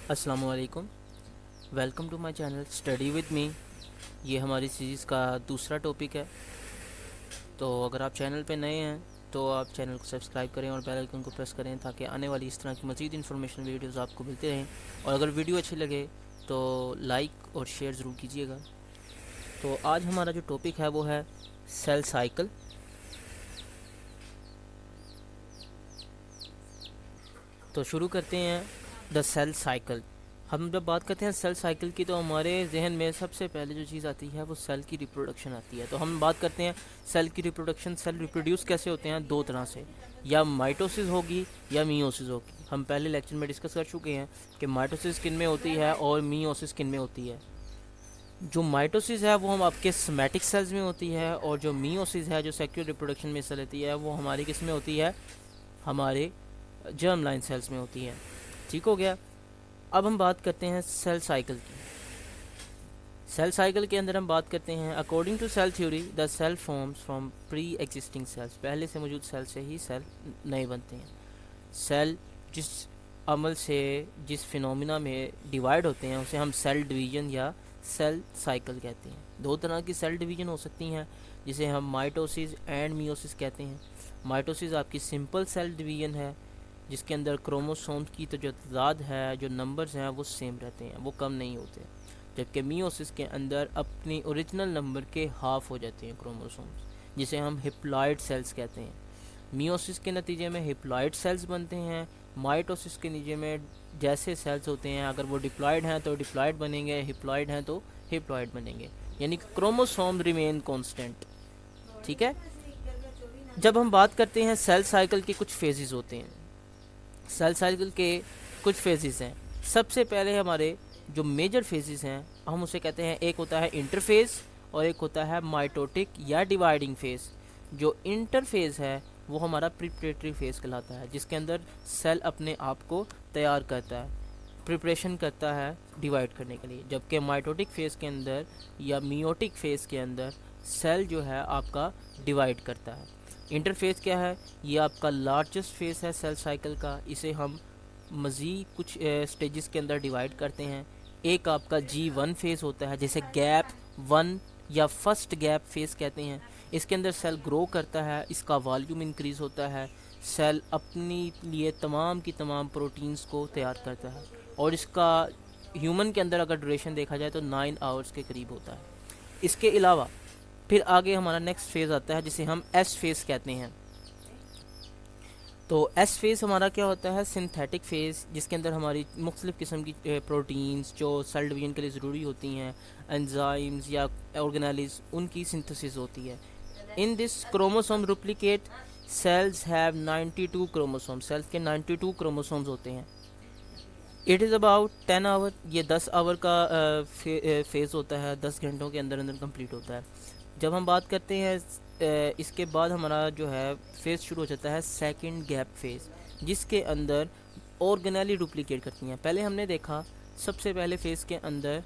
अस्सलामुअलैकुम। Welcome to my channel study with me. ये हमारी सीरीज़ का दूसरा टॉपिक है। तो अगर आप चैनल पे नए हैं तो आप चैनल को सब्सक्राइब करें और बेल आइकन को प्रेस करें ताकि आने वाली इस तरह की मज़ीद इन्फॉर्मेशन वीडियोस आपको मिलते रहें। और अगर वीडियो अच्छी लगे तो लाइक और शेयर ज़रूर कीजिएगा। तो आज हमारा जो टॉपिक है वो है सेल साइकिल। तो शुरू करते हैं द सेल साइकिल। हम जब बात करते हैं सेल साइकिल की तो हमारे जहन में सबसे पहले जो चीज़ आती है वो सेल की रिप्रोडक्शन आती है। तो हम बात करते हैं सेल की रिप्रोडक्शन। सेल रिप्रोड्यूस कैसे होते हैं? दो तरह से, या माइटोसिस होगी या मीओसिस होगी। हम पहले लेक्चर में डिस्कस कर चुके हैं कि माइटोसिस किन में होती है और मीओसिस किन में होती है। जो माइटोसिस है वो हम आपके सोमैटिक सेल्स में होती है, और जो मीओसिस है जो सेक्सुअल रिप्रोडक्शन में हिस्सा लेती है वो हमारी किस में होती है? हमारे जर्म लाइन सेल्स में होती है। ठीक हो गया। अब हम बात करते हैं सेल साइकिल की। सेल साइकिल के अंदर हम बात करते हैं according to cell theory the cell forms from pre existing cells. पहले से मौजूद सेल से ही सेल नए बनते हैं। सेल जिस अमल से जिस फिनोमिना में डिवाइड होते हैं उसे हम सेल डिवीजन या सेल साइकिल कहते हैं। दो तरह की सेल डिवीजन हो सकती हैं जिसे हम माइटोसिस एंड मियोसिस कहते हैं। माइटोसिस आपकी सिंपल सेल डिवीजन है जिसके अंदर क्रोमोसोम्स की तो जो तादाद है, जो नंबर्स हैं वो सेम रहते हैं, वो कम नहीं होते। जबकि मियोसिस के अंदर अपनी ओरिजिनल नंबर के हाफ हो जाते हैं क्रोमोसोम्स, जिसे हम हिप्लॉइड सेल्स कहते हैं। मियोसिस के नतीजे में हिप्लॉइड सेल्स बनते हैं। माइटोसिस के नतीजे में जैसे सेल्स होते हैं, अगर वो डिप्लॉइड हैं तो डिप्लॉइड बनेंगे, हिप्लॉइड हैं तो हिप्लॉइड बनेंगे, यानी कि क्रोमोसोम रिमेन कांस्टेंट। ठीक है। जब हम बात करते हैं सेल साइकिल के कुछ फेजेस होते हैं। सेल साइकिल के कुछ फेजेस हैं। सबसे पहले हमारे जो मेजर फेजेस हैं हम उसे कहते हैं, एक होता है इंटरफेज और एक होता है माइटोटिक या डिवाइडिंग फेज। जो इंटरफेज है वो हमारा प्रिपरेटरी फेज कहलाता है, जिसके अंदर सेल अपने आप को तैयार करता है, प्रिपरेशन करता है डिवाइड करने के लिए। जबकि माइटोटिक फेज के अंदर या मियोटिक फेज के अंदर सेल जो है आपका डिवाइड करता है। इंटरफेज क्या है? ये आपका लार्जेस्ट फेज है सेल साइकिल का। इसे हम मज़ीद कुछ स्टेजेस के अंदर डिवाइड करते हैं। एक आपका G1 फेज़ होता है, जैसे गैप वन या फर्स्ट गैप फेज़ कहते हैं। इसके अंदर सेल ग्रो करता है, इसका वॉल्यूम इंक्रीज़ होता है, सेल अपनी लिए तमाम की तमाम प्रोटीन्स को तैयार करता है, और इसका ह्यूमन के अंदर अगर ड्यूरेशन देखा जाए तो 9 आवर्स के करीब होता है। इसके अलावा फिर आगे हमारा नेक्स्ट फेज़ आता है जिसे हम एस फेज़ कहते हैं। तो एस फेज़ हमारा क्या होता है? सिंथेटिक फेज़, जिसके अंदर हमारी मुख्तलिफ़ किस्म की प्रोटीन्स जो सेल डिवीजन के लिए ज़रूरी होती हैं, एंजाइम्स या ऑर्गेनेल्स, उनकी सिंथेसिस होती है। In this chromosome duplicate cells have 92 chromosome. Cells के 92 क्रोमोसोम्स होते हैं। It is about 10 hour. ये 10 आवर का फेज़ होता है, 10 घंटों के अंदर अंदर कंप्लीट होता है। जब हम बात करते हैं इसके बाद हमारा जो है फेज़ शुरू हो जाता है सेकंड गैप फेज़, जिसके अंदर ऑर्गेनेली डुप्लीकेट करती हैं। पहले हमने देखा सबसे पहले फेज़ के अंदर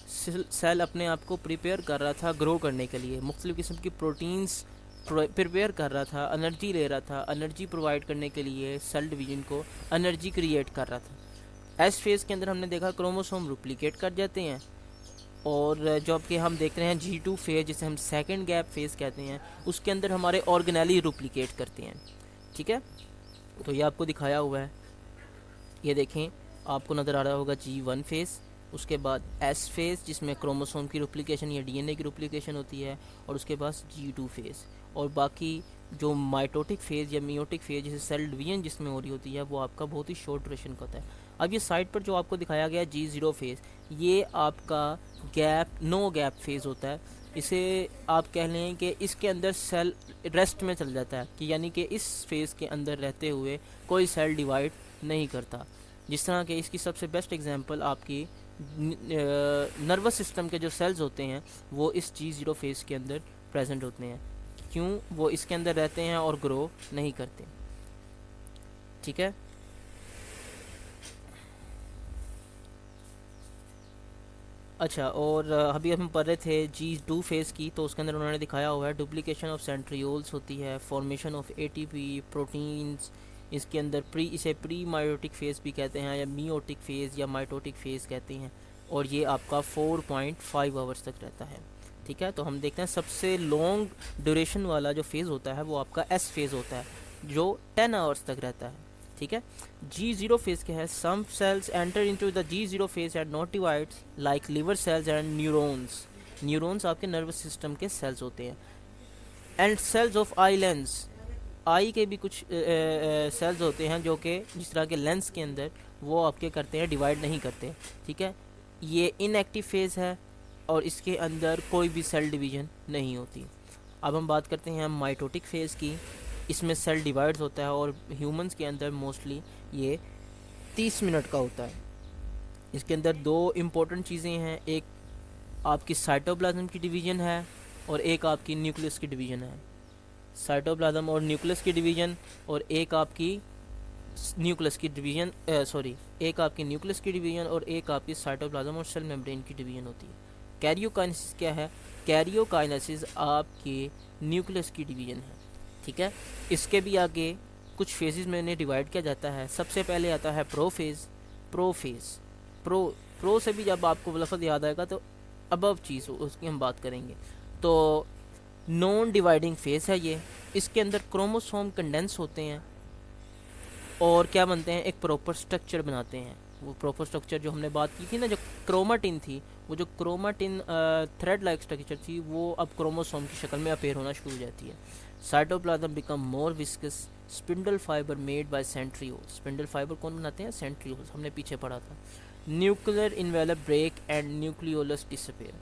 सेल अपने आप को प्रिपेयर कर रहा था ग्रो करने के लिए, मुख्तलिफ़ किस्म की प्रोटीन्स प्रिपेयर कर रहा था, एनर्जी ले रहा था, एनर्जी प्रोवाइड करने के लिए सेल डिवीजन को एनर्जी क्रिएट कर रहा था। एस फेज़ के अंदर हमने देखा क्रोमोसोम डुप्लीकेट कर जाते हैं, और जो कि हम देख रहे हैं G2 फेज़, जिसे हम सेकंड गैप फेज़ कहते हैं, उसके अंदर हमारे ऑर्गेनेली डुप्लीकेट करते हैं। ठीक है। तो ये आपको दिखाया हुआ है, ये देखें, आपको नज़र आ रहा होगा G1 फेज़, उसके बाद एस फेज़ जिसमें क्रोमोसोम की डुप्लीकेशन या डीएनए की डुप्लीकेशन होती है, और उसके बाद G2 फेज़, और बाकी जो माइटोटिक फेज़ या मियोटिक फेज़ जिसे सेल डिवीजन जिसमें हो रही होती है वो आपका बहुत ही शॉर्ट ड्यूरेशन का होता है। अब ये साइड पर जो आपको दिखाया गया G0 फेज़, ये आपका गैप नो गैप फेज़ होता है। इसे आप कह लें कि इसके अंदर सेल रेस्ट में चल जाता है, कि यानी कि इस फेज़ के अंदर रहते हुए कोई सेल डिवाइड नहीं करता। जिस तरह के इसकी सबसे बेस्ट एग्जांपल आपकी नर्वस सिस्टम के जो सेल्स होते हैं वो इस G0 फेज़ के अंदर प्रेजेंट होते हैं। क्यों? वो इसके अंदर रहते हैं और ग्रो नहीं करते। ठीक है। अच्छा, और अभी हम पढ़ रहे थे G2 फेज़ की, तो उसके अंदर उन्होंने दिखाया हुआ है डुप्लीकेशन ऑफ सेंट्रियोल्स होती है, फॉर्मेशन ऑफ ATP, प्रोटीन्स, इसके अंदर इसे प्री मायोटिक फेज़ भी कहते हैं, या मियोटिक फेज़ या माइटोटिक फेज़ कहते हैं, और ये आपका 4.5 आवर्स तक रहता है। ठीक है, तो हम देखते हैं सबसे लॉन्ग ड्यूरेशन वाला जो फेज़ होता है वो आपका एस फेज़ होता है, जो 10 आवर्स तक रहता है। ठीक है, G0 फेज़ क्या है? Some cells enter into the G0 phase and not divides like liver cells and neurons. Neurons आपके नर्वस सिस्टम के सेल्स होते हैं। And cells of eye lens, eye के भी कुछ सेल्स होते हैं जो कि जिस तरह के लेंस के अंदर वो आपके करते हैं, डिवाइड नहीं करते। ठीक है, ये इनएक्टिव फेज़ है और इसके अंदर कोई भी सेल डिवीज़न नहीं होती। अब हम बात करते हैं माइटोटिक फेज़ की। इसमें सेल डिवाइड्स होता है और ह्यूमंस के अंदर मोस्टली ये 30 मिनट का होता है। इसके अंदर दो इम्पोर्टेंट चीज़ें हैं, एक आपकी साइटोप्लाज्म की डिवीज़न है और एक आपकी न्यूक्लियस की डिवीज़न है। साइटोप्लाज्म और न्यूक्लियस की डिवीज़न, और एक आपकी न्यूक्लियस की डिवीज़न एक आपकी न्यूक्लियस की डिवीज़न और एक आपकी साइटोप्लाज्म और सेल मेम्ब्रेन की डिवीज़न होती है। कैरियोकाइनेसिस क्या है? कैरियोकाइनेसिस आपके न्यूक्लियस की डिवीज़न है। ठीक है, इसके भी आगे कुछ फेजेस में इन्हें डिवाइड किया जाता है। सबसे पहले आता है प्रोफेज। प्रो से भी जब आपको लफ्ज़ याद आएगा तो अबव चीज़ उसकी हम बात करेंगे। तो नॉन डिवाइडिंग फेज है ये। इसके अंदर क्रोमोसोम कंडेंस होते हैं और क्या बनते हैं, एक प्रॉपर स्ट्रक्चर बनाते हैं। वो प्रॉपर स्ट्रक्चर जो हमने बात की थी ना, जो क्रोमाटिन थी, वो जो क्रोमाटिन थ्रेड लाइक स्ट्रक्चर थी, वो अब क्रोमोसोम की शक्ल में अपेयर होना शुरू हो जाती है। Cytoplasm become more viscous, spindle fibre made by centrioles. Spindle fibre कौन बनाते हैं? सेंट्रियोल्स, हमने पीछे पढ़ा था। Nuclear envelope break and nucleolus disappear.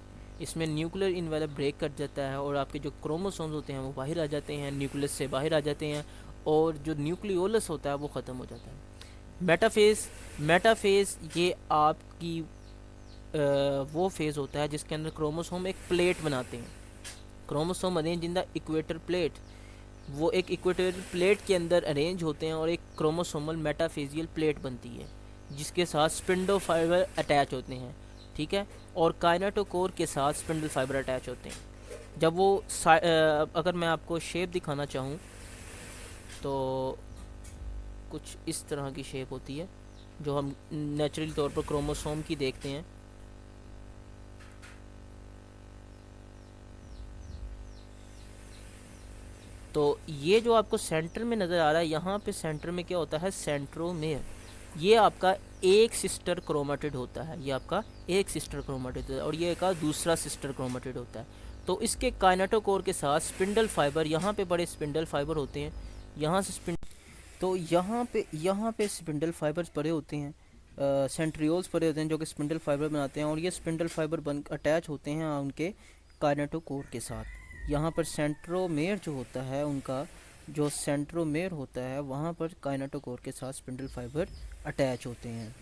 इसमें न्यूक्लियर इन्वेलप ब्रेक कर जाता है और आपके जो क्रोमोसोम्स होते हैं वो बाहर आ जाते हैं, न्यूक्लियस से बाहर आ जाते हैं, और जो न्यूक्लियोलस होता है वो ख़त्म हो जाता है। मेटाफेज ये आपकी वो फेज़ होता है जिसके अंदर क्रोमोसोम एक प्लेट बनाते हैं। Chromosome arrange in the equator plate, वो एक इक्वेटर प्लेट के अंदर अरेंज होते हैं और एक क्रोमोसोमल मेटाफेजियल प्लेट बनती है जिसके साथ स्पिंडल फाइबर अटैच होते हैं। ठीक है, और काइनेटोकोर के साथ स्पिंडल फाइबर अटैच होते हैं। जब वो अगर मैं आपको शेप दिखाना चाहूँ तो कुछ इस तरह की शेप होती है जो हम नेचुरली तौर पर क्रोमोसोम की देखते हैं। तो ये जो आपको सेंटर में नज़र आ रहा है, यहाँ पे सेंटर में क्या होता है? सेंट्रोमेयर। ये आपका एक सिस्टर क्रोमेटिड होता है, ये आपका एक सिस्टर क्रोमेटिड होता है और ये का दूसरा सिस्टर क्रोमेटिड होता है। तो इसके काइनेटोकोर के साथ स्पिंडल फाइबर, यहाँ पे बड़े स्पिंडल फाइबर होते हैं, यहाँ से तो यहाँ पे स्पिंडल फाइबर्स पड़े होते हैं, सेंट्रियोल्स पड़े होते हैं जो कि स्पिंडल फाइबर बनाते हैं, और ये स्पिंडल फाइबर बन अटैच होते हैं उनके काइनेटोकोर के साथ। यहाँ पर सेंट्रोमेयर जो होता है, उनका जो सेंट्रोमेयर होता है वहाँ पर काइनेटोकोर के साथ स्पिंडल फाइबर अटैच होते हैं।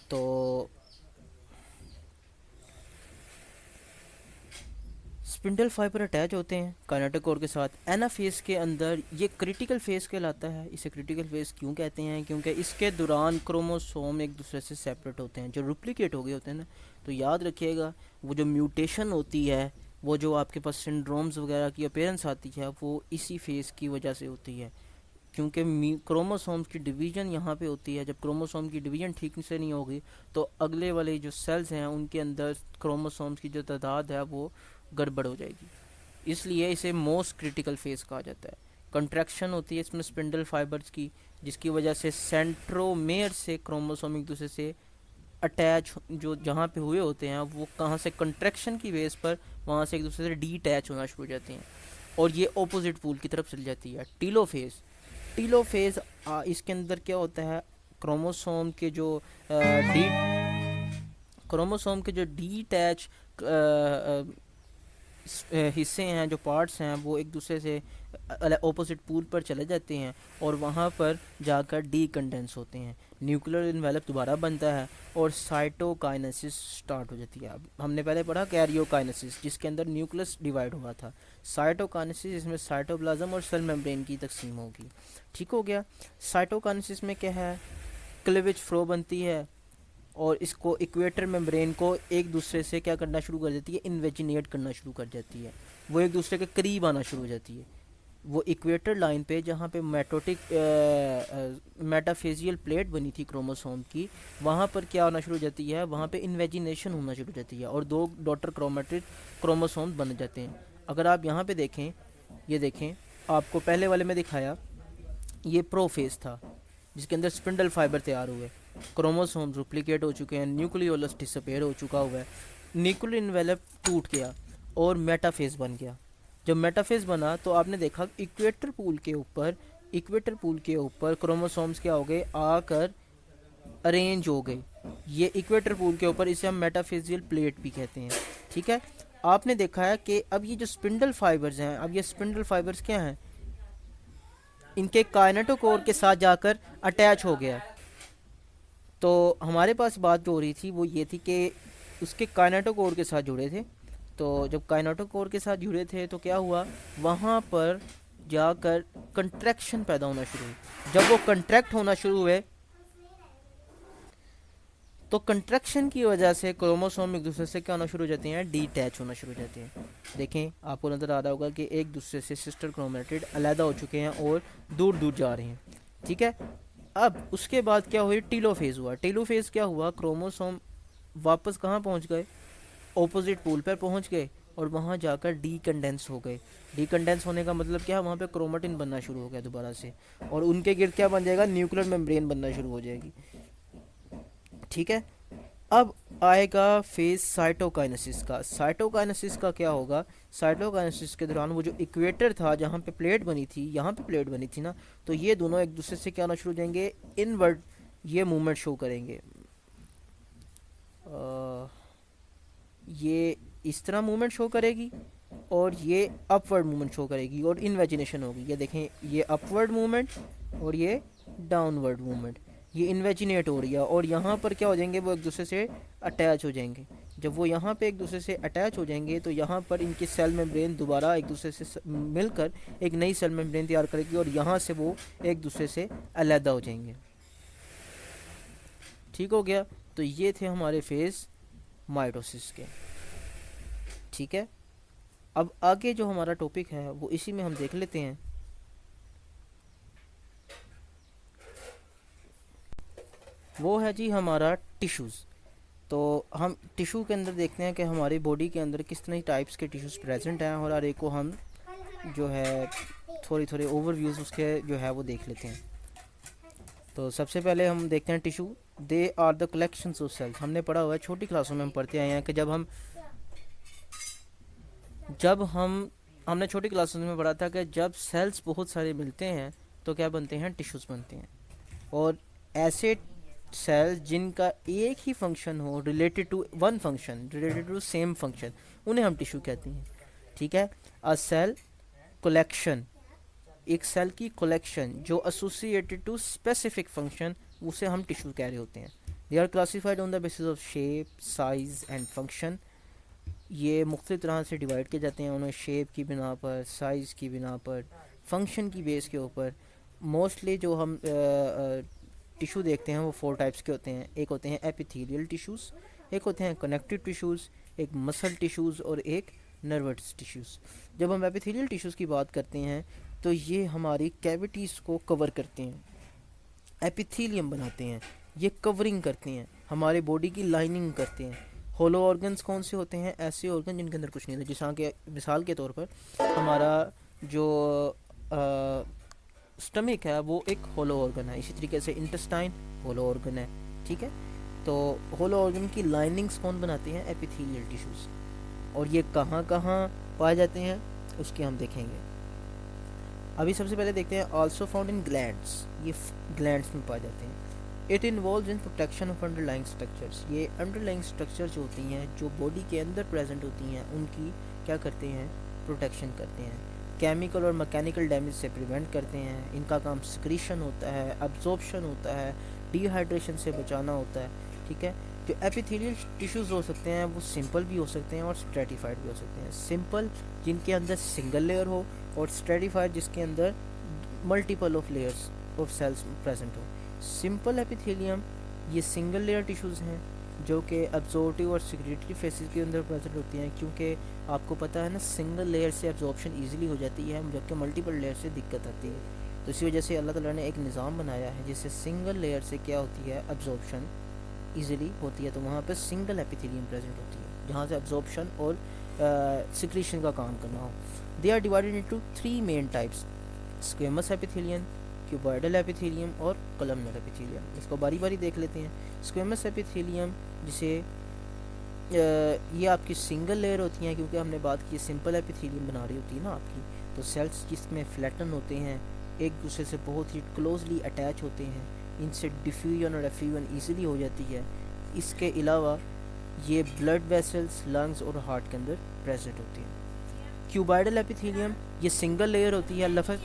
तो स्पिंडल फाइबर अटैच होते हैं काइनेटोकोर के साथ। एनाफेज के अंदर ये क्रिटिकल फेज कहलाता है। इसे क्रिटिकल फेज क्यों कहते हैं? क्योंकि इसके दौरान क्रोमोसोम एक दूसरे से सेपरेट होते हैं, जो डुप्लीकेट हो गए होते हैं ना। तो याद रखिएगा, वो जो म्यूटेशन होती है, वो जो आपके पास सिंड्रोम्स वगैरह की अपीयरेंस आती है, वो इसी फेज़ की वजह से होती है। क्योंकि क्रोमोसोम्स की डिवीज़न यहाँ पे होती है। जब क्रोमोसोम की डिवीज़न ठीक से नहीं होगी तो अगले वाले जो सेल्स हैं उनके अंदर क्रोमोसोम्स की जो तादाद है वो गड़बड़ हो जाएगी। इसलिए इसे मोस्ट क्रिटिकल फेज़ कहा जाता है। कंट्रैक्शन होती है इसमें स्पिंडल फाइबर्स की, जिसकी वजह से सेंट्रोमेयर से क्रोमोसोम एक दूसरे से अटैच जो जहाँ पे हुए होते हैं वो कहाँ से कंट्रैक्शन की बेस पर वहाँ से एक दूसरे से डीटैच होना शुरू हो जाते हैं और ये ऑपोजिट पूल की तरफ चली जाती है। टीलोफेज इसके अंदर क्या होता है? क्रोमोसोम के जो डी क्रोमोसोम के जो डीटैच हिस्से हैं, जो पार्ट्स हैं, वो एक दूसरे से ऑपोजिट पूल पर चले जाते हैं और वहाँ पर जाकर डीकंडेंस होते हैं। न्यूक्लियर इन्वेलप दोबारा बनता है और साइटोकाइनेसिस स्टार्ट हो जाती है। अब हमने पहले पढ़ा कैरियोकाइनेसिस, जिसके अंदर न्यूक्लियस डिवाइड हुआ था। साइटोकाइनेसिस इसमें साइटोप्लाज्म और सेल मेम्ब्रेन की तकसीम होगी। ठीक हो गया। साइटोकाइनेसिस में क्या है? क्लीवेज फ्लो बनती है और इसको इक्वेटर मेम्ब्रेन को एक दूसरे से क्या करना शुरू कर देती है? इन्वेजिनेट करना शुरू कर जाती है। वो एक दूसरे के करीब आना शुरू हो जाती है। वो इक्वेटर लाइन पे जहाँ पे मेटोटिक मेटाफेजियल प्लेट बनी थी क्रोमोसोम की, वहाँ पर क्या होना शुरू हो जाती है, वहाँ पे इन्वेजिनेशन होना शुरू हो जाती है और दो डॉटर क्रोमेटिड क्रोमोसोम बन जाते हैं। अगर आप यहाँ पे देखें, ये देखें, आपको पहले वाले में दिखाया ये प्रोफेज था जिसके अंदर स्पिंडल फाइबर तैयार हुए, क्रोमोसोम डुप्लीकेट हो चुके हैं, न्यूक्लियोलस डिसअपेयर हो चुका हुआ है, न्यूक्लियर इन्वेलप टूट गया और मेटाफेज बन गया। जब मेटाफेज बना तो आपने देखा इक्वेटर पुल के ऊपर क्रोमोसोम्स क्या हो गए, आकर अरेंज हो गए। ये इक्वेटर पुल के ऊपर, इसे हम मेटाफेजियल प्लेट भी कहते हैं। ठीक है, आपने देखा है कि अब ये जो स्पिंडल फाइबर्स हैं, अब ये स्पिंडल फाइबर्स क्या हैं, इनके काइनेटोकोर के साथ जाकर अटैच हो गया। तो हमारे पास बात जो हो रही थी वो ये थी कि उसके काइनेटोकोर के साथ जुड़े थे। तो जब काइनेटोकोर के साथ जुड़े थे तो क्या हुआ, वहाँ पर जाकर कंट्रैक्शन पैदा होना शुरू हुई। जब वो कंट्रैक्ट होना शुरू हुए तो कंट्रैक्शन की वजह से क्रोमोसोम एक दूसरे से क्या होना शुरू हो जाते हैं, डीटैच होना शुरू हो जाते हैं। देखें, आपको नज़र आ रहा होगा कि एक दूसरे से सिस्टर क्रोमेटिड अलहदा हो चुके हैं और दूर दूर जा रहे हैं। ठीक है, अब उसके बाद क्या हुई, टीलोफेज हुआ। टीलोफेज क्या हुआ, क्रोमोसोम वापस कहाँ पहुँच गए, ऑपोजिट पोल पर पहुँच गए और वहाँ जाकर डीकंडेंस हो गए। डीकंडेंस होने का मतलब क्या है, वहाँ पे क्रोमेटिन बनना शुरू हो गया दोबारा से, और उनके गिर्द क्या बन जाएगा, न्यूक्लियर मेम्ब्रेन बनना शुरू हो जाएगी। ठीक है, अब आएगा फेज साइटोकाइनेसिस का। साइटोकाइनेसिस का क्या होगा, साइटोकाइनेसिस के दौरान वो जो इक्वेटर था जहाँ पे प्लेट बनी थी, यहाँ पे प्लेट बनी थी ना, तो ये दोनों एक दूसरे से क्या होना शुरू हो जाएंगे, इनवर्ड ये मूवमेंट शो करेंगे। ये इस तरह मूवमेंट शो करेगी और ये अपवर्ड मूवमेंट शो करेगी और इन्वेजिनेशन होगी। ये देखें, ये अपवर्ड मूवमेंट और ये डाउनवर्ड मूवमेंट, ये इन्वेजिनेट हो रही है और यहाँ पर क्या हो जाएंगे, वो एक दूसरे से अटैच हो जाएंगे। जब वो यहाँ पे एक दूसरे से अटैच हो जाएंगे तो यहाँ पर इनकी सेल मेम्ब्रेन दोबारा एक दूसरे से मिलकर एक नई सेल मेम्ब्रेन तैयार करेगी और यहाँ से वो एक दूसरे से अलहदा हो जाएंगे। ठीक हो गया, तो ये थे हमारे फेज माइटोसिस के। ठीक है, अब आगे जो हमारा टॉपिक है वो इसी में हम देख लेते हैं। वो है जी हमारा टिश्यूज़। तो हम टिश्यू के अंदर देखते हैं कि हमारी बॉडी के अंदर किस तरह टाइप्स के टिश्यूज़ प्रेजेंट हैं और हर एक को हम जो है थोड़ी थोड़ी ओवरव्यूज़ उसके जो है वो देख लेते हैं। तो सबसे पहले हम देखते हैं tissue. They are the collections of cells. हमने पढ़ा हुआ है, छोटी क्लासों में हम पढ़ते आए हैं कि जब हम हमने छोटी क्लासों में पढ़ा था कि जब सेल्स बहुत सारे मिलते हैं तो क्या बनते हैं, टिश्यूज़ बनते हैं। और ऐसे सेल्स जिनका एक ही फंक्शन हो, related to one function, related to same function, उन्हें हम टिश्यू कहते हैं। ठीक है, अ सेल कलेक्शन, एक सेल की कलेक्शन जो एसोसिएटेड टू स्पेसिफिक फंक्शन, उसे हम टिश्यू कह रहे होते हैं। They are classified on the basis of shape, size and function. ये मुख्तलिफ तरह से डिवाइड किए जाते हैं, उन्हें शेप की बिना पर, साइज़ की बिना पर, फंक्शन की बेस के ऊपर। मोस्टली जो हम टिश्यू देखते हैं वो 4 टाइप्स के होते हैं। एक होते हैं एपिथेलियल टिश्यूज़, एक होते हैं कनेक्टिव टिश्यूज़, एक मसल टिश्यूज़ और एक नर्वस टिश्यूज़। जब हम एपिथेलियल टिश्यूज़ की बात करते हैं तो ये हमारी कैविटीज़ को कवर करते हैं, एपिथेलियम बनाते हैं, ये कवरिंग करते हैं, हमारे बॉडी की लाइनिंग करते हैं। होलो ऑर्गन्स कौन से होते हैं, ऐसे ऑर्गन जिनके अंदर कुछ नहीं होता, जिस के मिसाल के तौर पर हमारा जो स्टमक है वो एक होलो ऑर्गन है, इसी तरीके से इंटेस्टाइन होलो ऑर्गन है। ठीक है, तो होलो ऑर्गन की लाइनिंग्स कौन बनाते हैं, एपिथेलियल टिश्यूज़। और ये कहाँ कहाँ पाए जाते हैं उसके हम देखेंगे। अभी सबसे पहले देखते हैं आल्सो फाउंड इन ग्लैंड्स, ये ग्लैंड्स में पाए जाते हैं। It involve in protection of underlying structures, ये अंडरलाइंग स्ट्रक्चर जो होती हैं, जो बॉडी के अंदर प्रेजेंट होती हैं, उनकी क्या करते हैं, प्रोटेक्शन करते हैं। केमिकल और मैकेनिकल डैमेज से प्रिवेंट करते हैं। इनका काम सिक्रीशन होता है, अब्जॉर्प्शन होता है, डिहाइड्रेशन से बचाना होता है। ठीक है, जो एपिथेलियल टिश्यूज़ हो सकते हैं वो सिंपल भी हो सकते हैं और स्ट्रेटिफाइड भी हो सकते हैं। सिंपल जिनके अंदर सिंगल लेयर हो और स्ट्रेटिफाइड जिसके अंदर multiple of layers of cells present हो। सिंपल एपिथेलियम ये सिंगल लेयर टिश्यूज़ हैं जो कि एब्जॉर्टिव और सिक्रेटरी फेसेस के अंदर प्रेजेंट होती हैं, क्योंकि आपको पता है ना सिंगल लेयर से एब्जॉर्प्शन ईजिली हो जाती है, जबकि मल्टीपल लेयर से दिक्कत आती है। तो इसी वजह से अल्लाह ताला ने एक निज़ाम बनाया है जिससे सिंगल लेयर से क्या होती है, एब्जॉर्प्शन ईजिली होती है। तो वहाँ पर सिंगल एपिथेलियम प्रेजेंट होती है जहाँ से एब्जॉर्प्शन और सिक्रीशन का काम करना हो। They are divided into 3 main types, squamous epithelium, cuboidal epithelium और कॉलमनर एपिथेलियम। इसको बारी बारी देख लेते हैं। स्क्वेमस एपिथेलियम जिसे ये आपकी सिंगल लेयर होती हैं, क्योंकि हमने बात की सिंपल एपिथेलियम बना रही होती है ना आपकी, तो सेल्स जिसमें फ्लैटन होते हैं, एक दूसरे से बहुत ही क्लोजली अटैच होते हैं, इनसे डिफ्यूजन और एफ्यूजन ईजिली हो जाती है। इसके अलावा ये ब्लड वेसल्स, लंग्स और हार्ट के अंदर प्रेजेंट होती हैं। क्यूबॉइडल एपिथेलियम ये सिंगल लेयर होती है। लफ्ज़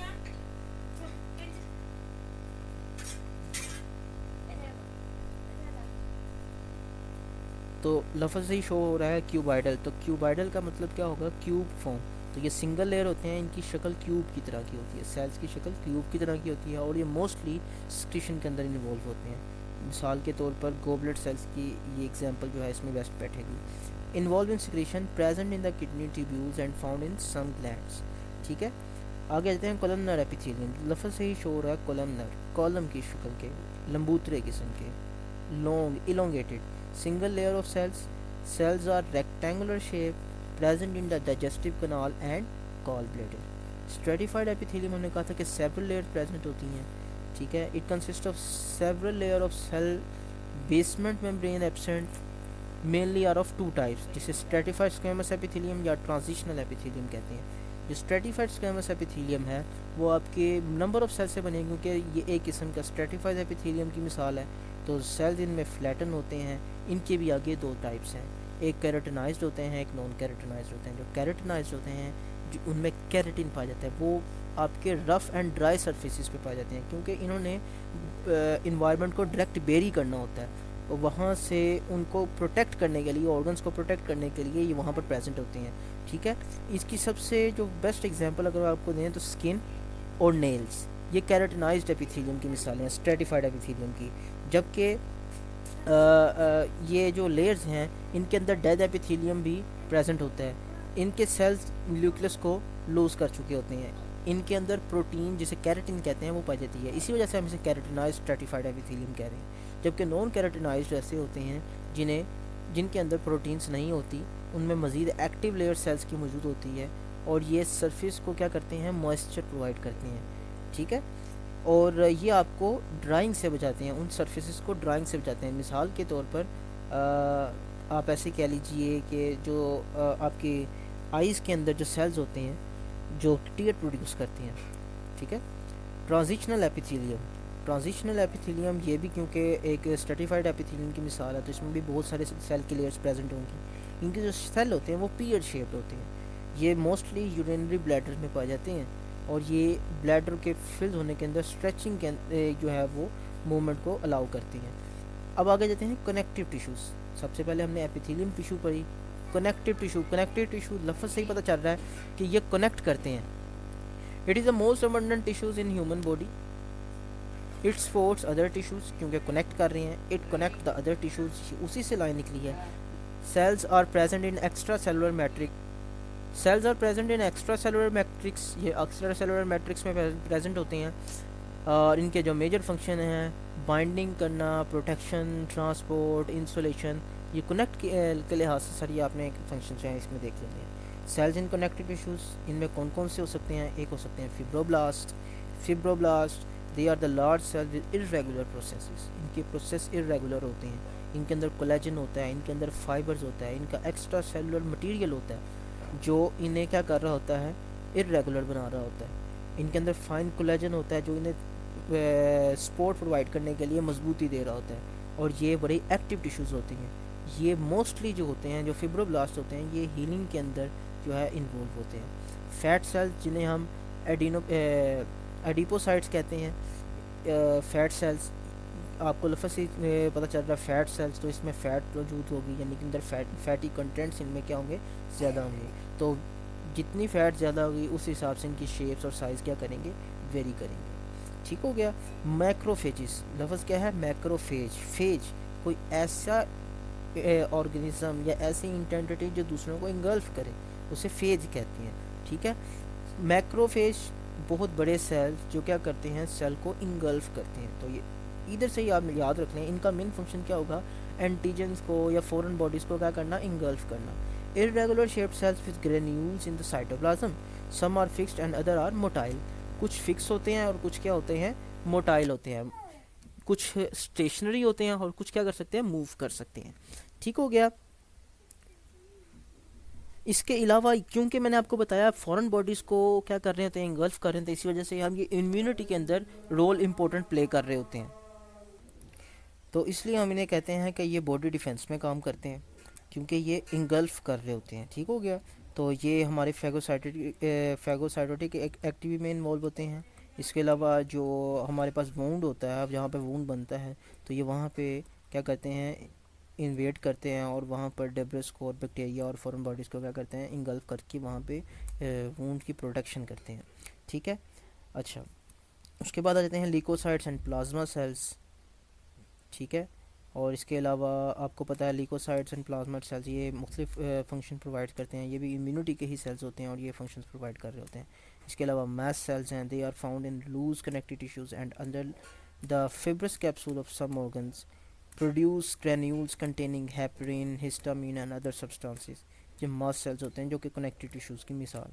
तो लफ्ज़ से ही शो हो रहा है क्यूबॉइडल, तो क्यूबॉइडल का मतलब क्या होगा, क्यूब फॉर्म। तो ये सिंगल लेयर होते हैं, इनकी शक्ल क्यूब की तरह की होती है, सेल्स की शक्ल क्यूब की तरह की होती है, और ये मोस्टली सिक्रीशन के अंदर इन्वॉल्व होते हैं। मिसाल के तौर पर गोबलेट सेल्स की ये एग्जांपल जो है इसमें बेस्ट बैठेगी। Involve in secretion, present in the kidney tubules and found in some glands. ठीक है, आगे आते हैं कॉलमनर एपिथेलियम। लफ्ज़ से ही शो हो रहा है कॉलमनर, कॉलम की शक्ल के, लंबूतरे किस्म के, long elongated single layer of cells. Cells are rectangular shape, present in the digestive canal and gallbladder. Stratified epithelium हमने कहा था कि several layers present होती हैं। ठीक है, it consists of several layer of cell basement membrane absent, mainly are of two types, जिसे stratified squamous epithelium या transitional epithelium कहते हैं। जो stratified squamous epithelium है वो आपके number of cells से बने, क्योंकि ये एक किस्म का stratified epithelium की मिसाल है। तो सेल्स इनमें फ्लैटन होते हैं। इनके भी आगे 2 टाइप्स हैं, एक कैरेटिनाइज्ड होते हैं, एक नॉन कैरेटिनाइज्ड होते हैं। जो कैरेटिनाइज्ड होते हैं जो उनमें कैरेटिन पाया जाता है, वो आपके रफ़ एंड ड्राई सरफेसेस पे पाए जाते हैं, क्योंकि इन्होंने इन्वायरमेंट को डायरेक्ट बेरी करना होता है, और वहाँ से उनको प्रोटेक्ट करने के लिए, ऑर्गन्स को प्रोटेक्ट करने के लिए ये वहाँ पर प्रेजेंट होते हैं। ठीक है, इसकी सबसे जो बेस्ट एग्जांपल अगर आपको दें तो स्किन और नेल्स, ये कैरेटिनाइज्ड एपिथेलियम की मिसालें हैं, स्ट्रेटिफाइड एपिथेलियम की। जबकि ये जो लेयर्स हैं इनके अंदर डेड एपिथेलियम भी प्रेजेंट होता है। इनके सेल्स न्यूक्लियस को लूज़ कर चुके होते हैं, इनके अंदर प्रोटीन जिसे कैरेटिन कहते हैं वो पाई जाती है, इसी वजह से हम इसे कैरेटिनाइज्ड स्ट्रेटिफाइड एपिथेलियम कह रहे हैं। जबकि नॉन कैरेटिनाइज्ड ऐसे होते हैं जिनके अंदर प्रोटीन्स नहीं होती, उनमें मज़ीद एक्टिव लेयर सेल्स की मौजूद होती है, और ये सरफेस को क्या करते हैं, मॉइस्चर प्रोवाइड करते हैं। ठीक है, और ये आपको ड्राइंग से बचाते हैं, उन सरफेसेस को ड्राइंग से बचाते हैं। मिसाल के तौर पर आप ऐसे कह लीजिए कि जो आपकी आइज़ के अंदर जो सेल्स होते हैं जो टीयर प्रोड्यूस करते हैं। ठीक है, ट्रांजिशनल एपिथेलियम, ट्रांजिशनल एपिथेलियम ये भी क्योंकि एक स्ट्रेटिफाइड एपिथेलियम की मिसाल है, तो इसमें भी बहुत सारे सेल के लेयर्स प्रेजेंट होंगी। इनके जो सेल होते हैं वो पीयर शेप्ड होते हैं, ये मोस्टली यूरिनरी ब्लैडर में पाए जाते हैं, और ये ब्लैडर के फिल होने के अंदर स्ट्रेचिंग के जो है वो मूवमेंट को अलाउ करती हैं। अब आगे जाते हैं कनेक्टिव टिश्यूज़। सबसे पहले हमने एपिथेलियम टिश्यू पढ़ी। कनेक्टिव टिश्यू लफ्ज़ से ही पता चल रहा है कि ये कनेक्ट करते हैं। It is the most abundant tissues in human body, it supports other tissues, क्योंकि कनेक्ट कर रहे हैं, it connect the other tissues, उसी से लाइन निकली है। Cells are present in extracellular matrix, cells are present in extracellular matrix, ये extracellular matrix में प्रेजेंट होते हैं, और इनके जो मेजर फंक्शन हैं बाइंडिंग करना, प्रोटेक्शन, ट्रांसपोर्ट, इंसुलेशन, ये कनेक्ट के लिहाज से सर ये आपने फंक्शन जो है इसमें देख लेते हैं। सेल्स इन कनेक्टिव टिश्यूज़, इनमें कौन कौन से हो सकते हैं, एक हो सकते हैं fibroblast, they are the large cell with irregular processes, इनके प्रोसेस इर्रेगुलर होते हैं, इनके अंदर कोलेजन होता है, इनके अंदर फाइबर्स होता है, इनका एक्स्ट्रा सेलुलर मटीरियल होता है जो इन्हें क्या कर रहा होता है, इर्रेगुलर बना रहा होता है। इनके अंदर फाइन कोलेजन होता है जो इन्हें सपोर्ट प्रोवाइड करने के लिए मजबूती दे रहा होता है, और ये बड़ी एक्टिव टिश्यूज़ होती हैं। ये मोस्टली जो होते हैं, जो फिब्रोब्लास्ट होते हैं, ये हीलिंग के अंदर जो है इन्वॉल्व होते हैं। फैट सेल्स जिन्हें हम एडिपोसाइट्स कहते हैं, फैट सेल्स, आपको लफ्ज़ से पता चल रहा है फैट सेल्स, तो इसमें फ़ैट मौजूद होगी, यानी कि अंदर फैटी कंटेंट्स इनमें क्या होंगे, ज़्यादा होंगे। तो जितनी फ़ैट ज़्यादा होगी उस हिसाब से इनकी शेप्स और साइज़ क्या करेंगे, वेरी करेंगे। ठीक हो गया। मैक्रोफेजिस, लफ्ज़ क्या है, मैक्रोफेज। फेज कोई ऐसा ऑर्गेनिज्म या ऐसी इंटेंटिटी जो दूसरों को इंगल्फ करे, उसे फेज कहते हैं। ठीक है। मैक्रोफेज बहुत बड़े सेल्स जो क्या करते हैं, सेल को इंगल्फ करते हैं। तो ये इधर से ही आप याद रख लें, इनका मेन फंक्शन क्या होगा, एंटीजन्स को या फॉरेन बॉडीज़ को क्या करना, इंगल्फ करना। Irregular shaped cells with granules in the cytoplasm, some are fixed and other are motile. कुछ फिक्स होते हैं और कुछ क्या होते हैं, मोटाइल होते हैं। कुछ स्टेशनरी होते हैं और कुछ क्या कर सकते हैं, मूव कर सकते हैं। ठीक हो गया। इसके अलावा क्योंकि मैंने आपको बताया फॉरेन बॉडीज़ को क्या कर रहे होते हैं, इंगल्फ कर रहे होते हैं, इसी वजह से हम ये इम्यूनिटी के अंदर रोल इम्पोर्टेंट प्ले कर रहे होते हैं। तो इसलिए हम इन्हें कहते हैं कि ये बॉडी डिफेंस में काम करते हैं, क्योंकि ये इंगल्फ कर रहे होते हैं। ठीक हो गया। तो ये हमारे फैगोसाइटोटिक एक्टिविटी में इन्वॉल्व होते हैं। इसके अलावा जो हमारे पास वुंड होता है, अब जहाँ पे वुंड बनता है तो ये वहाँ पे क्या करते हैं, इन्वेड करते हैं और वहाँ पर डेब्रिस को और बैक्टीरिया और फॉरेन बॉडीज़ को क्या करते हैं, इंगल्फ करके वहाँ पे वुंड की प्रोटेक्शन करते हैं। ठीक है। अच्छा, उसके बाद आ जाते हैं ल्यूकोसाइट्स एंड प्लाज्मा सेल्स। ठीक है। और इसके अलावा आपको पता है ल्यूकोसाइट्स एंड प्लाज्मा सेल्स ये मुख्तलिफ फंक्शन प्रोवाइड करते हैं, ये भी इम्यूनिटी के ही सेल्स होते हैं और ये फंक्शंस प्रोवाइड कर रहे होते हैं। इसके अलावा मास सेल्स हैं, they are found in loose connective tissues and under the fibrous capsule of some organs, produce granules containing heparin, histamine and other substances. ये मास सेल्स होते हैं जो कि कनेक्टिव टिश्यूज़ की मिसाल।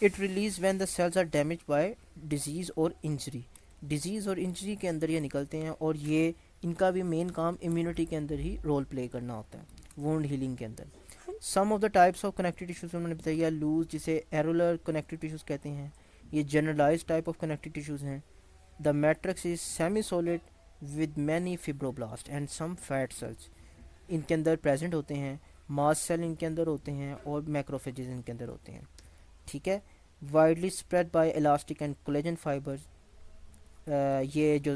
It release when the cells are damage by disease और injury. Disease और injury के अंदर ये निकलते हैं और ये इनका भी मेन काम इम्यूनिटी के अंदर ही रोल प्ले करना होता है, वुंड हीलिंग के अंदर। Some of the types of connective tissues उन्होंने बताया, लूज जिसे एरुलर कनेक्टिव टिश्यूज कहते हैं, ये generalise type of connective tissues हैं। The matrix is semi solid with many fibroblast and some fat cells, इनके अंदर प्रेजेंट होते हैं। मास सेल इनके अंदर होते हैं और मैक्रोफेजेस इनके अंदर होते हैं। ठीक है। Widely spread by elastic and collagen fibres, ये जो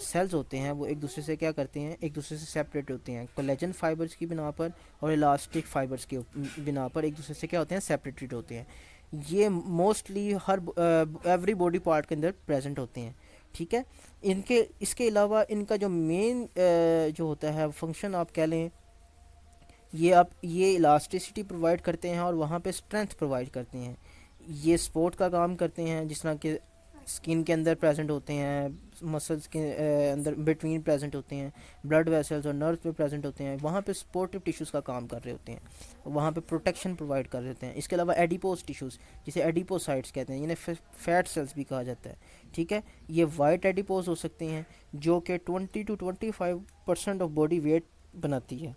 सेल्स होते हैं वो एक दूसरे से क्या करते हैं, एक दूसरे से सेपरेट होते हैं कोलेजन फाइबर्स की बिना पर और इलास्टिक फाइबर्स की बिना पर एक दूसरे से क्या होते हैं, सेपरेटेड होते हैं। ये मोस्टली हर एवरी बॉडी पार्ट के अंदर प्रेजेंट होते हैं। ठीक है। इनके इसके अलावा इनका जो मेन जो होता है फंक्शन आप कह लें, ये इलास्टिसिटी प्रोवाइड करते हैं और वहाँ पे स्ट्रेंथ प्रोवाइड करते हैं। ये सपोर्ट का काम करते हैं, जिस तरह के स्किन के अंदर प्रेजेंट होते हैं, मसल्स के अंदर बिटवीन प्रेजेंट होते हैं, ब्लड वेसल्स और नर्व पे प्रेजेंट होते हैं, वहाँ पे सपोर्टिव टिश्यूज़ का काम कर रहे होते हैं, वहाँ पे प्रोटेक्शन प्रोवाइड कर रहे होते हैं। इसके अलावा एडिपोज टिश्यूज़ जिसे एडिपोसाइट्स कहते हैं, इन्हें फैट सेल्स भी कहा जाता है। ठीक है। ये वाइट एडिपोज हो सकते हैं जो कि 20 to 25% ऑफ बॉडी वेट बनाती है।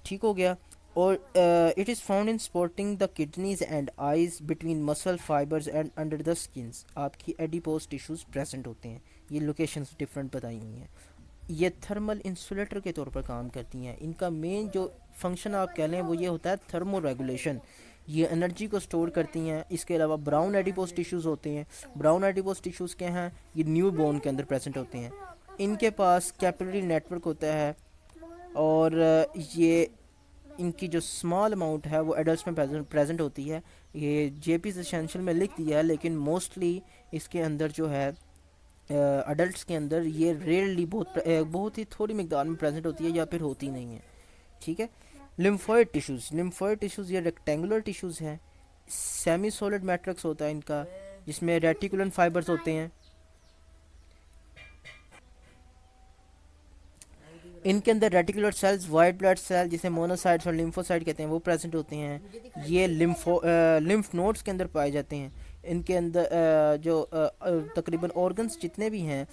ठीक हो गया। और it is found in supporting the kidneys and eyes between muscle fibres and under the skins, आपकी एडिपोज टिश्यूज प्रेजेंट होते हैं। ये लोकेशंस डिफरेंट बताई हुई हैं। ये थर्मल इंसुलेटर के तौर पर काम करती हैं। इनका मेन जो फंक्शन आप कह लें वो ये होता है थर्मो रेगुलेशन, ये एनर्जी को स्टोर करती हैं। इसके अलावा ब्राउन एडिपोज टिश्यूज़ होते हैं। ब्राउन एडिपोज टिश्यूज़ क्या हैं, ये न्यू बोन के अंदर प्रेजेंट होते हैं। इनके पास कैपिलरी नेटवर्क होता है और ये इनकी जो स्मॉल अमाउंट है वो एडल्ट में प्रेजेंट होती है। ये जेपीज एसेंशियल में लिख दिया है, लेकिन मोस्टली इसके अंदर जो है अडल्ट्स के अंदर ये रेयरली बहुत ही थोड़ी मिकदार में प्रेजेंट होती है या फिर होती नहीं है। ठीक है। लिम्फोइड टिश्यूज़ ये रेक्टेंगुलर टिश्यूज़ हैं। सेमी सॉलिड मैट्रिक्स होता है इनका, जिसमें रेटिकुलन फाइबर्स होते हैं। इनके अंदर reticular cells, white blood cell जिसे मोनोसाइट्स और लिम्फोसाइट कहते हैं वो प्रेजेंट होते हैं। ये लिम्फ नोड्स के अंदर पाए जाते हैं। इनके अंदर तकरीबन ऑर्गन्स जितने भी हैं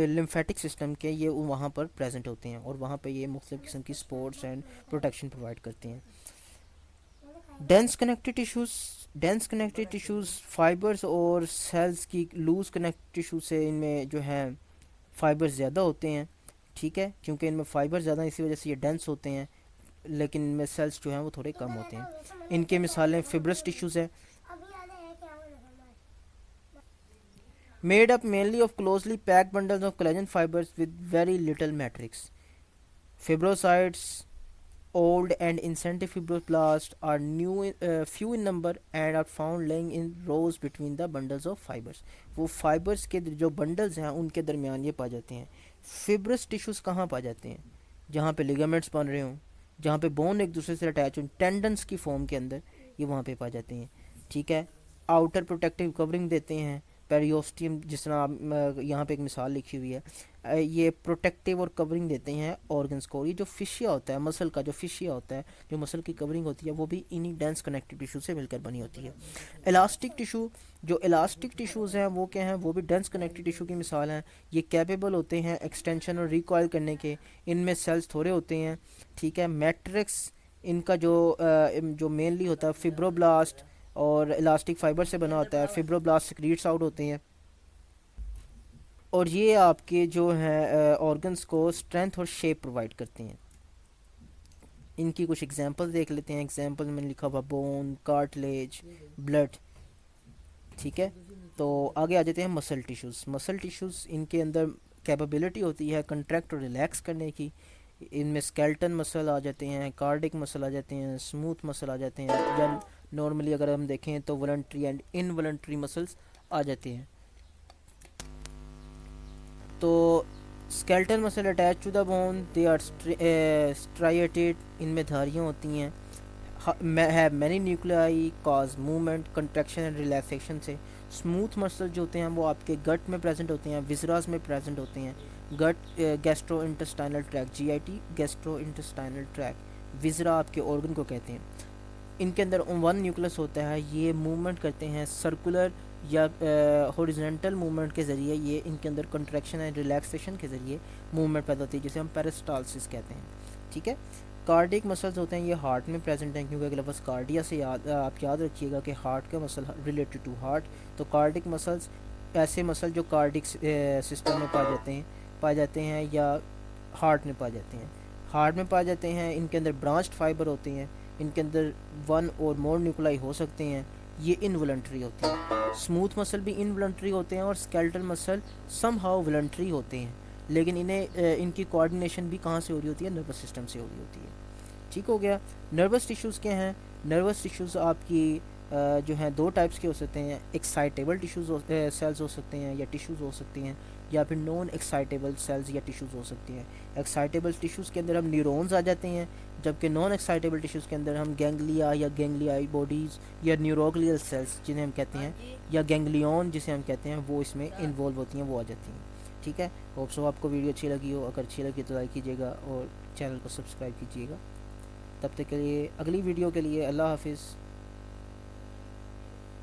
लिम्फेटिक सिस्टम के, ये वहाँ पर प्रेजेंट होते हैं और वहाँ पे ये मुख्तलिफ किस्म की सपोर्ट्स एंड प्रोटेक्शन प्रोवाइड करते हैं। डेंस कनेक्टिव टिश्यूज़ फाइबर्स और सेल्स की लूज कनेक्टिव टिश्यू से इनमें जो है फाइबर्स ज़्यादा होते हैं। ठीक है। क्योंकि इनमें फाइबर ज़्यादा इसी वजह से ये डेंस होते हैं, लेकिन इनमें सेल्स जो हैं वो थोड़े कम होते हैं। इनके मिसालें फिब्रस टिश्यूज़ है, made up mainly of closely packed bundles of collagen fibres with very little matrix. Fibrocytes old and incentive fibroblasts are few in number and are found laying in rows between the bundles of fibers। वो fibers के जो bundles हैं उनके दरमियान ये पाए जाते हैं। फिब्रस टिश्यूज़ कहाँ पाए जाते हैं? जहाँ पे लिगामेंट्स बन रहे हों, जहाँ पे बोन एक दूसरे से अटैच हों, टेंडन्स की फॉर्म के अंदर, ये वहाँ पे पाए जाते हैं। ठीक है। आउटर प्रोटेक्टिव कवरिंग देते हैं। पेरियोस्टियम, जिस तरह यहाँ पे एक मिसाल लिखी हुई है, ये प्रोटेक्टिव और कवरिंग देते हैं ऑर्गन्स को। ये जो फिशिया होता है मसल का, जो फिशिया होता है, जो मसल की कवरिंग होती है, वो भी इन्हीं डेंस कनेक्टिव टिश्यू से मिलकर बनी होती है। इलास्टिक टिश्यू, जो इलास्टिक टिश्यूज़ हैं वो क्या हैं? वो भी डेंस कनेक्टिव टिश्यू की मिसाल हैं। ये कैपेबल होते हैं एक्सटेंशन और रिकॉयल करने के। इनमें सेल्स थोड़े होते हैं। ठीक है। मैट्रिक्स इनका जो मेनली होता है फिब्रोब्लास्ट और इलास्टिक फाइबर से बना होता है। फिब्रोब्लास्ट सिक्रीट्स आउट होते हैं, और ये आपके जो हैं ऑर्गन्स को स्ट्रेंथ और शेप प्रोवाइड करते हैं। इनकी कुछ एग्जांपल देख लेते हैं। एग्जांपल में लिखा हुआ बोन, कार्टिलेज, ब्लड। ठीक है। तो आगे आ जाते हैं मसल टिश्यूज़। मसल टिश्यूज़ इनके अंदर कैपेबिलिटी होती है कंट्रैक्ट और रिलैक्स करने की। इनमें स्केल्टन मसल आ जाते हैं, कार्डिक मसल आ जाते हैं, स्मूथ मसल आ जाते हैं, या नॉर्मली अगर हम देखें तो वॉलंटरी एंड इनवॉलंटरी मसल्स आ जाते हैं। तो skeleton muscle attach to the bone, they are striated, इनमें धारियाँ होती हैं, have many nuclei, cause movement, contraction and relaxation से। स्मूथ मसल जो होते हैं वो आपके गट में प्रेजेंट होते हैं, विजरास में प्रेजेंट होते हैं। Gut gastro intestinal tract, GIT gastro intestinal tract, viscera आपके ऑर्गन को कहते हैं। इनके अंदर वन न्यूक्लियस होता है। ये मूवमेंट करते हैं सर्कुलर या हॉरिजॉन्टल मूवमेंट के ज़रिए। ये इनके अंदर कंट्रैक्शन एंड रिलैक्सेशन के ज़रिए मूवमेंट पैदा होती है, जिसे हम पेरिस्टालसिस कहते हैं। ठीक है। कार्डिक मसल्स होते हैं, ये हार्ट में प्रेजेंट हैं, क्योंकि अगर लफ्ज़ कार्डिया से आप याद रखिएगा कि हार्ट का मसल रिलेटेड टू हार्ट। तो कार्डिक मसल्स ऐसे मसल जो कार्डिक सिस्टम में पाए जाते हैं या हार्ट में पाए जाते हैं। हार्ट में पाए जाते हैं। इनके अंदर ब्रांच्ड फाइबर होते हैं। इनके अंदर वन और मोर न्यूक्लाई हो सकते हैं। ये इनवॉलंटरी होते हैं। स्मूथ मसल भी इनवॉलंटरी होते हैं और skeletal muscle somehow voluntary होते हैं, लेकिन इनकी कोऑर्डिनेशन भी कहाँ से हो रही होती है? नर्वस सिस्टम से हो रही होती है। ठीक हो गया। नर्वस टिश्यूज़ क्या हैं? नर्वस टिश्यूज़ आपकी जो हैं दो टाइप्स के हो सकते हैं। एक्साइटेबल टिश्यूज़ सेल्स हो सकते हैं या टिश्यूज़ हो सकती हैं, या फिर नॉन एक्साइटेबल सेल्स या टिश्यूज़ हो सकती हैं। एक्साइटेबल टिश्यूज़ के अंदर हम न्यूरॉन्स आ जाते हैं, जबकि नॉन एक्साइटेबल टिश्यूज़ के अंदर हम गैंग्लिया या गैंग्लियाई बॉडीज़ या न्यूरोग्लियल सेल्स जिन्हें हम कहते हैं, या गैंग्लियन जिसे हम कहते हैं, वो इसमें इन्वॉल्व होती हैं, वो आ जाती हैं। ठीक है। होप सो आपको वीडियो अच्छी लगी हो। अगर अच्छी लगी तो लाइक कीजिएगा और चैनल को सब्सक्राइब कीजिएगा। तब तक के लिए, अगली वीडियो के लिए अल्लाह हाफिज़।